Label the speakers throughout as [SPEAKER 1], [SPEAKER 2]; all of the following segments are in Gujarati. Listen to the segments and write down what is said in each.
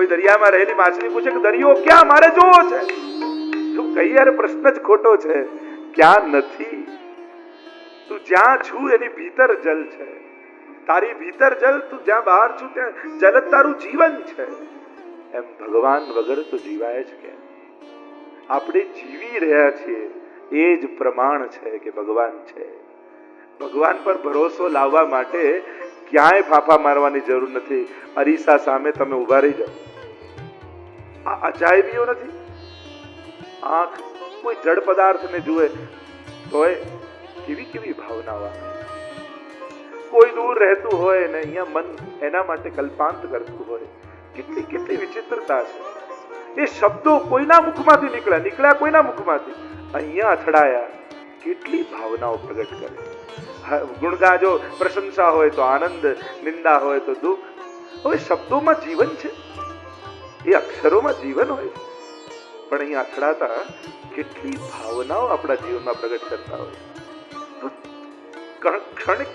[SPEAKER 1] કોઈ દરિયામાં રહેલી માછલી પૂછે કે દરિયો ક્યાં, મારે જોવો છે, તું કહી યાર પ્રશ્ન જ ખોટો છે, ક્યાં નથી, તું જ્યાં છું એની ભીતર જલ છે, તારી ભીતર જલ, તું જ્યાં બહાર છું ત્યાં જલ જ તારું જીવન છે. એમ ભગવાન વગર તો જીવાય જ કેમ? આપણે જીવી રહ્યા છીએ એ જ પ્રમાણ છે કે ભગવાન છે. ભગવાન પર ભરોસો લાવવા માટે ક્યાંય ફાફા મારવાની જરૂર નથી. અરીસા સામે તમે ઉભા રહી જાઓ. આ અજાયબીઓ નથી. આંખ કોઈ જડ પદાર્થને જુએ તોય કેવી કેવી ભાવનાઓ આવે. કોઈ દૂર રહેતું હોય ને અહીંયા મન એના માટે કલ્પાંત કરતું હોય, કેટલી કેટલી વિચિત્રતા છે. એ શબ્દો કોઈના મુખમાંથી નીકળ્યા કોઈના મુખમાંથી, અહીંયા અથડાયા, કેટલી ભાવનાઓ પ્રગટ કરે. ગુણગાન જો પ્રશંસા હોય તો આનંદ, નિંદા હોય તો દુઃખ. હવે શબ્દોમાં જીવન છે, એ અક્ષરોમાં જીવન હોય છે, પણ અહીંયા અથડાતા કેટલી ભાવનાઓ આપણા જીવનમાં પ્રગટ કરતા હોય. ક્ષણે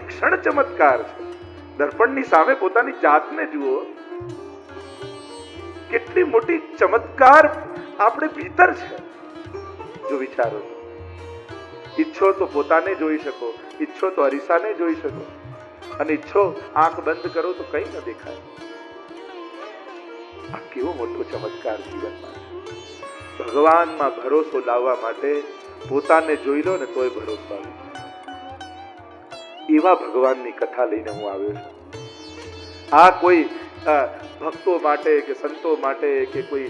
[SPEAKER 1] ક્ષણ ચમત્કાર છે. દર્પણની સામે પોતાની જાતને જુઓ, કેટલી મોટી ચમત્કાર આપણે ભીતર છે. જો વિચારો, ઈચ્છો તો પોતાને જોઈ શકો, ઈચ્છો તો અરીસાને જોઈ શકો, અને ઈચ્છો આંખ બંધ કરો તો કંઈ ન દેખાય. આ કેવો મોટો ચમત્કાર જીવનમાં છે. ભગવાનમાં ભરોસો લાવવા માટે પોતાને જોઈ લો ને તોય ભરોસો આવે. એવા ભગવાનની કથા લઈને હું આવ્યો છું. આ કોઈ ભક્તો માટે કે સંતો માટે કે કોઈ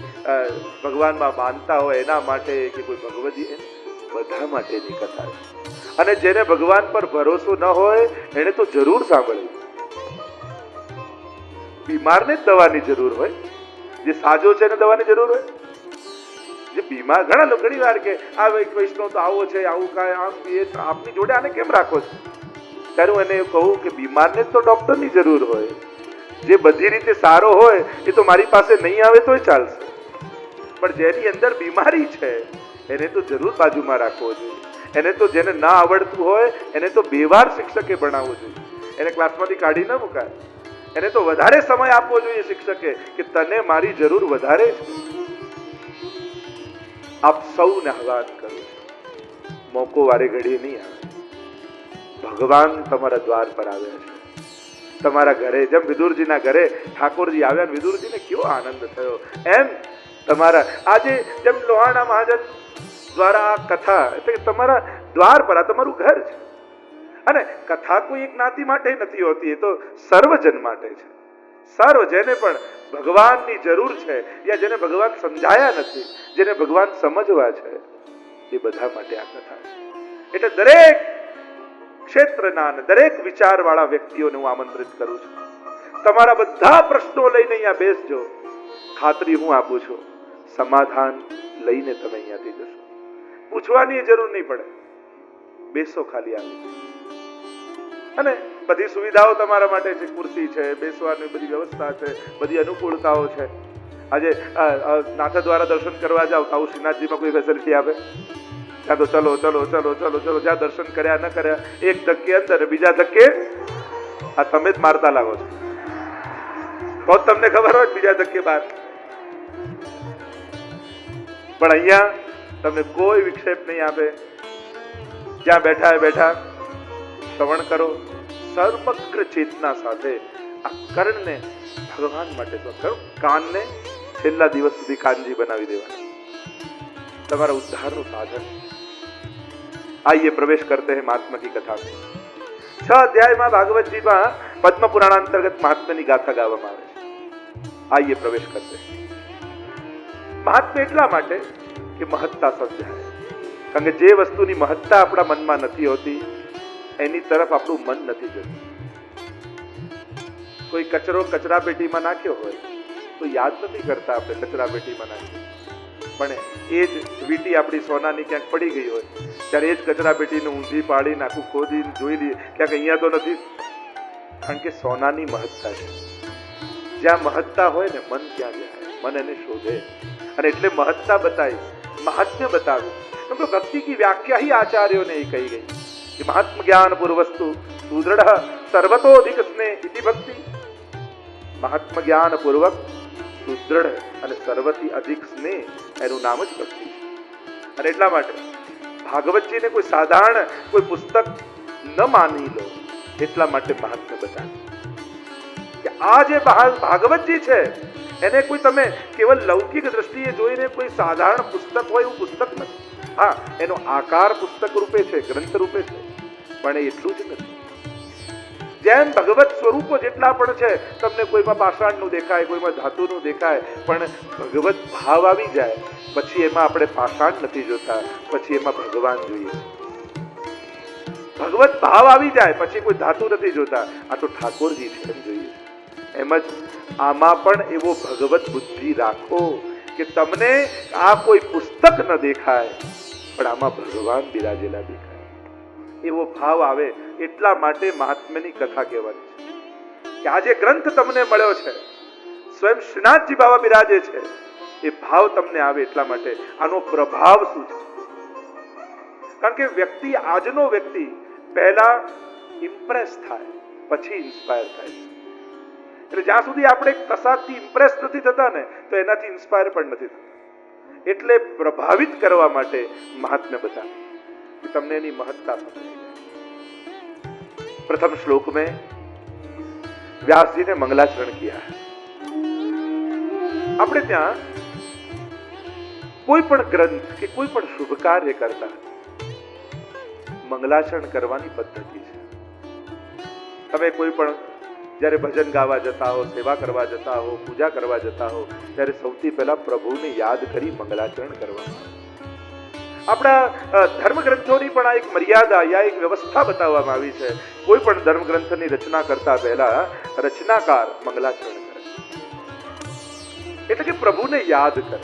[SPEAKER 1] ભગવાનમાં માનતા હોય એના માટે કે કોઈ ભગવદી, બધા માટેની કથા છે. અને જેને ભગવાન પર ભરોસો ન હોય એને તો જરૂર સાંભળવું. બીમારને જ દવાની જરૂર હોય, જે સાજો છે એને દવાની જરૂર હોય. જે બીમાર, ઘણી વાર કે આ વૈષ્ણવ તો આવો છે, આવું કાંઈ આમ, એ આપની જોડે આને કેમ રાખો છો? ત્યારે હું એને કહું કે બીમારને તો ડોક્ટરની જરૂર હોય. જે બધી રીતે સારો હોય એ તો મારી પાસે નહીં આવે તોય ચાલશે, પણ જેની અંદર બીમારી છે એને તો જરૂર બાજુમાં રાખવો જોઈએ. એને તો જેને ના આવડતું હોય એને તો 2 વાર શિક્ષકે ભણાવવું જોઈએ. એને ક્લાસમાંથી કાઢી ન મુકાય. એને તો વધારે સમય આપવો જોઈએ શિક્ષકે કે તને મારી જરૂર વધારે છે. આપ સૌને આહ્વાન કરું છું, મોકો વારે ઘડીએ નહીં આવે. ભગવાન તમારા દ્વાર પર આવ્યા છે, તમારા ઘરે. જેમ વિદુરજીના ઘરે ઠાકોરજી આવ્યા, વિદુરજીને કેવો આનંદ થયો, એમ તમારા આજે જેમ લોહાણા મહાજન દ્વારા આ કથા એટલે કે તમારા દ્વાર પર, આ તમારું ઘર છે. અને કથા કોઈ એક જ્ઞાતિ માટે નથી હોતી, એ તો સર્વજન માટે છે. સર્વ જેને પણ ભગવાનની જરૂર છે, યા જેને ભગવાન સમજાયા નથી, જેને ભગવાન સમજવા છે, એ બધા માટે આ કથા છે. એટલે દરેક ક્ષેત્રના અને દરેક વિચારવાળા વ્યક્તિઓને હું આમંત્રિત કરું છું. તમારા બધા પ્રશ્નો લઈને અહીંયા બેસજો. ખાતરી હું આપું છું, સમાધાન લઈને તમે અહીંયાથી જશો. પૂછવાની જરૂર નહીં પડે, બેસો ખાલી આવી. અને બધી સુવિધાઓ તમારા માટે છે. ખુરશી છે, બેસવાની બધી વ્યવસ્થા છે, બધી અનુકૂળતાઓ છે. આજે નાથા દ્વારા દર્શન કરવા જાવ તો આવું શ્રીનાથજીમાં કોઈ ફેસિલિટી આપે? ત્યાં તો ચલો ચલો ચલો ચલો ચલો, જ્યાં દર્શન કર્યા ન કર્યા, એક ધક્કે અંદર, બીજા ધક્કે આ તમે જ મારતા લાગો છો. તો તમને ખબર હોય બીજા ધક્કે બહાર. પણ અહીંયા તમને કોઈ વિક્ષેપ નહીં આપે. જ્યાં બેઠા એ બેઠા શ્રવણ કરો, સર્વગ્ર ચેતના સાથે. આ કર્ણને ભગવાન માટે તો કરો, કાનને છેલ્લા દિવસ સુધી કાનજી બનાવી દેવાના, તમારા ઉદ્ધારનું સાધન. आइए प्रवेश करते हैं महात्मा की कथा में. 6 अध्यायમાં ભાગવતજીમાં પદ્મ પુરાણ અંતર્ગત મહાત્માની ગાથા ગાવામાં આવે છે. आइए प्रवेश करते हैं. મહાત્મા એટલા માટે કે મહત્તા સર્જાય. કારણ કે જે વસ્તુની મહત્તા આપણા મનમાં નથી હોતી એની તરફ આપણું મન નથી જતું. કોઈ કચરો કચરા પેટીમાં નાખ્યો હોય તો યાદ નથી કરતા આપણે કચરા પેટીમાં નાખ્યો, પણ એ જ વીંટી આપણી સોનાની ક્યાંક પડી ગઈ હોય ત્યારે એ જ કચરા પેટીને ઊંધી પાડીને આખું ખોદીને જોઈ લઈએ ક્યાંક અહીંયા તો નથી. કારણ કે સોનાની મહત્તા છે. જ્યાં મહત્તા હોય ને મન ત્યાં જાય, મન એને શોધે. અને એટલે મહત્તા બતાવી, મહાત્મ્ય બતાવ્યું. કેમ તો ભક્તિ की व्याख्या ही आचार्यों ने कही गई कि महात्म ज्ञान पूर्वस्तु सुदृढ़ सर्वतोधिक स्नेह इति भक्ति. મહાત્મ જ્ઞાન પૂર્વક સુદૃઢ અને સર્વથી અધિક સ્નેહ એનું નામ જ ભક્તિ છે. અને એટલા માટે ભાગવતજીને કોઈ સાધારણ કોઈ પુસ્તક ન માની લો. એટલા માટે મહાત્મ્ય બતાવે કે આ જે ભાગવતજી છે એને કોઈ તમે કેવલ લૌકિક દ્રષ્ટિએ જોઈને કોઈ સાધારણ પુસ્તક હોય એવું પુસ્તક નથી. હા, એનો આકાર પુસ્તક રૂપે છે, ગ્રંથ રૂપે છે, પણ એ એટલું જ નથી. જેમ ભગવત સ્વરૂપો જેટલા પણ છે, તમને કોઈમાં પાષાણનું દેખાય, કોઈમાં ધાતુનું દેખાય, પણ ભગવત ભાવ આવી જાય પછી એમાં આપણે પાષાણ નથી જોતા, પછી એમાં ભગવાન જોઈએ. ભગવત ભાવ આવી જાય પછી કોઈ ધાતુ નથી જોતા, આ તો ઠાકોરજી છે એમ જોઈએ. એમ જ આમાં પણ એવો ભગવત બુદ્ધિ રાખો કે તમને આ કોઈ પુસ્તક ન દેખાય, પણ આમાં ભગવાન બિરાજેલા દેખાય. એવો ભાવ આવે. એટલા માટે મહાત્મ્યની કથા કહેવાની છે કે આ જે ગ્રંથ તમને મળ્યો છે, સ્વયં શ્રીનાથજી બાબા બિરાજે છે, એ ભાવ તમને આવે. એટલા માટે આનો પ્રભાવ શું છે? કારણ કે વ્યક્તિ, આજનો વ્યક્તિ પહેલા ઇમ્પ્રેસ થાય, પછી ઇન્સ્પાયર થાય છે. એટલે જ્યાં સુધી આપણે કશાથી ઇમ્પ્રેસ નથી થતા ને, તો એનાથી ઇન્સ્પાયર પણ નથી થતા. એટલે પ્રભાવિત કરવા માટે મહાત્મ્ય બતાવે કે તમને એની મહત્તા સમજાય. प्रथम श्लोक में व्यास जी ने मंगलाचरण किया है. આપણે ત્યાં કોઈ પણ ગ્રંથ કે કોઈ પણ શુભ કાર્ય કરતા મંગલાચરણ કરવાની પદ્ધતિ છે. તમે કોઈ પણ જ્યારે ભજન ગાવા જતા હો, સેવા કરવા જતા હો, પૂજા કરવા જતા હો, ત્યારે સૌથી પહેલા પ્રભુને યાદ કરી મંગલાચરણ કરવાનું. આપણા ધર્મગ્રંથોની પણ આ એક મર્યાદા યા એક વ્યવસ્થા બતાવવામાં આવી છે. કોઈ પણ ધર્મગ્રંથની રચના કરતા પહેલા રચનાકાર મંગલાચરણ કરે, એટલે કે પ્રભુને યાદ કરે.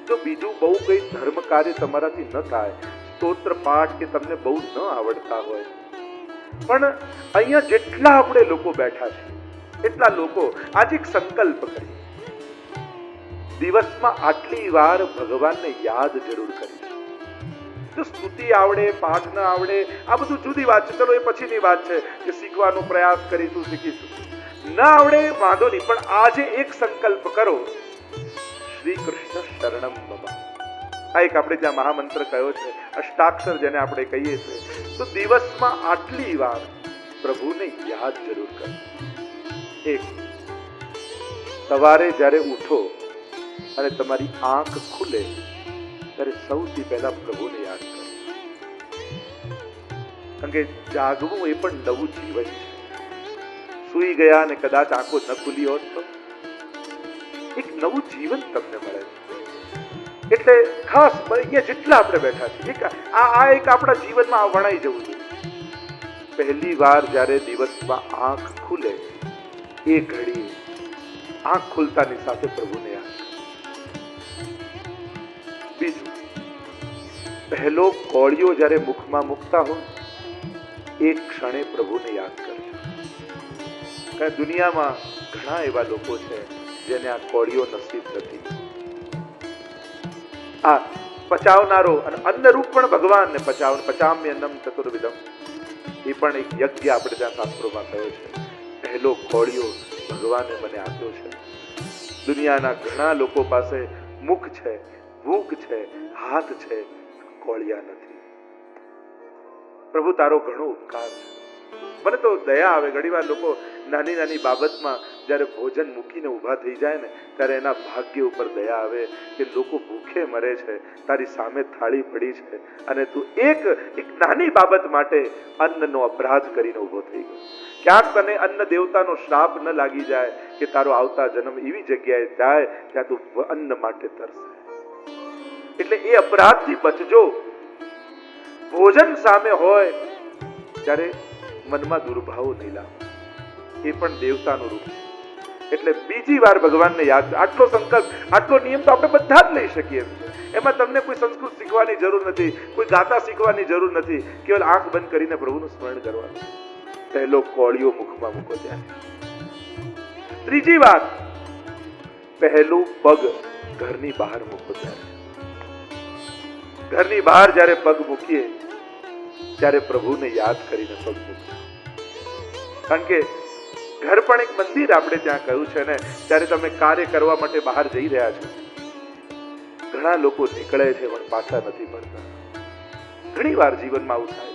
[SPEAKER 1] જો બીજું બહુ કઈ ધર્મ કાર્ય તમારાથી ન થાય, સ્તોત્ર પાઠ કે તમને બહુ ન આવડતા હોય, પણ અહીંયા જેટલા આપણે લોકો બેઠા છીએ એટલા લોકો આજે એક સંકલ્પ કરીએ, દિવસમાં આટલી વાર ભગવાનને યાદ જરૂર કરીશું. જો સ્તુતિ આવડે, પાઠ ન આવડે, આ બધું જુદી વાત છે, ચલો એ પછીની વાત છે કે શીખવાનો પ્રયાસ કરીશું, શીખીશું. ન આવડે વાંધો નહીં, પણ આજે એક સંકલ્પ કરો, શ્રી કૃષ્ણ શરણમ મમ. આ એક આપણે ત્યાં મહામંત્ર કયો છે, અષ્ટાક્ષર જેને આપણે કહીએ છીએ. તો દિવસમાં આટલી વાર પ્રભુને યાદ જરૂર કરો. એક, સવારે જ્યારે ઉઠો અને તમારી આંખ ખુલે ત્યારે સૌથી પહેલા પ્રભુને યાદ કરો. કારણ કે જાગવું એ પણ નવું જીવન છે. સૂઈ ગયા અને કદાચ આંખો ન ખુલી હોત તો એક નવું જીવન તમને મળે છે. એટલે ખાસ અહીંયા જેટલા આપણે બેઠા છીએ, આ એક આપણા જીવનમાં વણાઈ જવું જોઈએ. પહેલી વાર જ્યારે દિવસમાં આંખ ખુલે એ ઘડી આંખ ખુલતાની સાથે પ્રભુને યાદ કરો. બીજું, પહેલો કોળિયો જ્યારે મુખમાં મૂકતા હો એક ક્ષણે પ્રભુને યાદ કરજો. કારણ દુનિયામાં ઘણા એવા લોકો છે જેને આ કોળિયો નસીબ નથી. આ પચાવનારો અને અન્નરૂપ પણ ભગવાનને પચામ્ય અન્નમ ચતુર્વિધમ, એ પણ એક યજ્ઞ આપણે ત્યાં શાસ્ત્રોમાં થયો છે. પહેલો કોળિયો ભગવાને મને આપ્યો છે. દુનિયાના ઘણા લોકો પાસે મુખ છે, ભૂખ છે, હાથ છે, કોળિયા નથી. પ્રભુ તારો ઘણો ઉપકાર છે. મને તો દયા આવે. ઘણીવાર લોકો નાની નાની બાબતમાં જ્યારે ભોજન મૂકીને ઊભા થઈ જાય ને, ત્યારે એના ભાગ્ય ઉપર દયા આવે કે લોકો ભૂખે મરે છે, તારી સામે થાળી પડી છે અને તું એક નાની બાબત માટે અન્નનો અપરાધ કરીને ઊભો થઈ ગયો. ક્યાંક તને અન્ન દેવતાનો શ્રાપ ન લાગી જાય કે તારો આવતા જન્મ એવી જગ્યાએ જાય ત્યાં તું અન્ન માટે તરસે. એટલે એ અપરાધથી બચજો. ભોજન સામે હોય ત્યારે મનમાં દુર્ભાવો નહીં લાવો, એ પણ દેવતાનું રૂપ છે. એટલે બીજી વાર ભગવાનને યાદ. આટલો સંકલ્પ, આટલો નિયમ તો આપણે બધા જ લઈ શકીએ એમ છે. એમાં તમને કોઈ સંસ્કૃત શીખવાની જરૂર નથી, કોઈ ગાતા શીખવાની જરૂર નથી. કેવલ આંખ બંધ કરીને પ્રભુનું સ્મરણ કરવાનું. પહેલો કોળિયો મુખમાં મૂકો ત્યારે. ત્રીજી વાત, પહેલું પગ ઘરની બહાર મૂકો ત્યારે. ઘરની બહાર જ્યારે પગ મૂકીએ ત્યારે પ્રભુને યાદ કરીને પગ મૂકજો. કારણ કે ઘર પણ એક મંદિર આપણે ત્યાં કહ્યું છે ને. ત્યારે તમે કાર્ય કરવા માટે બહાર જઈ રહ્યા છો, ઘણા લોકો નીકળે છે પણ પાછા નથી પડતા. ઘણી વાર જીવનમાં આવું થાય.